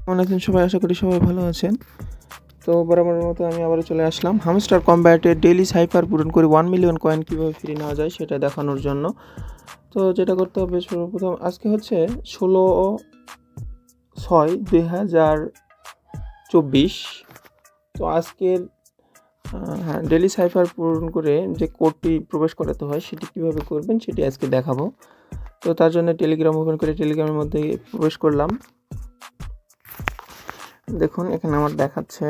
কেমন আছেন সবাই? আশা করি সবাই ভালো আছেন। তো বরাবরের মতো আমি আবারও চলে আসলাম হামস্টার কম্ব্যাটের ডেইলি সাইফার পূরণ করে 1 মিলিয়ন কয়েন কীভাবে ফ্রি নেওয়া যায় সেটা দেখানোর জন্য। তো যেটা করতে হবে সর্বপ্রথম আজকে হচ্ছে 16/6/2024। তো আজকের ডেইলি সাইফার পূরণ করে যে কোডটি প্রবেশ করাতে হয় সেটি কীভাবে করবেন সেটি আজকে দেখাবো। তো তার জন্য টেলিগ্রাম ওপেন করে টেলিগ্রামের মধ্যে প্রবেশ করলাম। দেখুন এখানে আমার দেখাচ্ছে।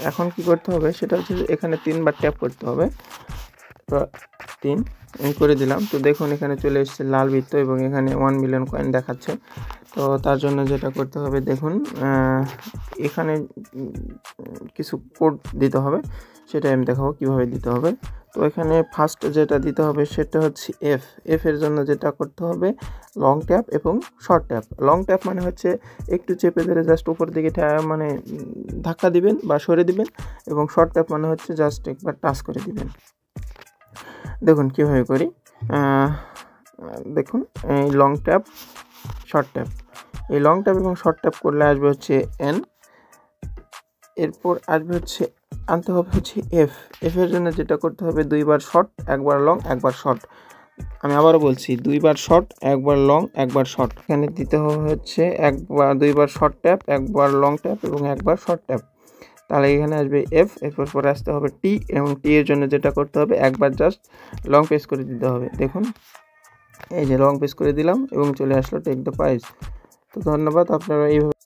এখন কি করতে হবে সেটা হচ্ছে এখানে 3 বার ট্যাপ করতে হবে। তো 3 আমি করে দিলাম। তো দেখুন এখানে চলে এসেছে লাল বৃত্ত এবং এখানে 1 মিলিয়ন কয়েন দেখাচ্ছে। তো তার জন্য যেটা করতে হবে দেখুন এখানে কিছু কোড দিতে হবে, সেটা আমি দেখাবো কীভাবে দিতে হবে। তো এখানে ফার্স্ট যেটা দিতে হবে সেটা হচ্ছে এফ এর জন্য যেটা করতে হবে লং ট্যাপ এবং শর্ট ট্যাপ। লং ট্যাপ মানে হচ্ছে একটু চেপে ধরে জাস্ট উপর দিকে মানে ধাক্কা দিবেন বা সরে দিবেন, এবং শর্ট ট্যাপ মানে হচ্ছে জাস্ট একবার টাচ করে দিবেন। দেখুন কীভাবে করি। দেখুন এই লং ট্যাপ, শর্ট ট্যাপ, এই লং ট্যাপ এবং শর্ট ট্যাপ করলে আসবে হচ্ছে এন, এরপর আসবে হচ্ছে আনতে হবে হচ্ছে এফের জন্য যেটা করতে হবে 2 বার শর্ট, একবার লং, একবার শর্ট। আমি আবারও বলছি 2 বার শর্ট, একবার লং, একবার শর্ট। এখানে দিতে হবে হচ্ছে 2 বার শর্ট ট্যাপ, একবার লং ট্যাপ এবং একবার শর্ট ট্যাপ। তাহলে এখানে আসবে এফের পরে আসতে হবে টি, এবং টি এর জন্য যেটা করতে হবে একবার জাস্ট লং প্রেস করে দিতে হবে। দেখুন এই যে লং প্রেস করে দিলাম এবং চলে আসলো টেক দ্য প্রাইজ। তো ধন্যবাদ, আপনারা এইভাবে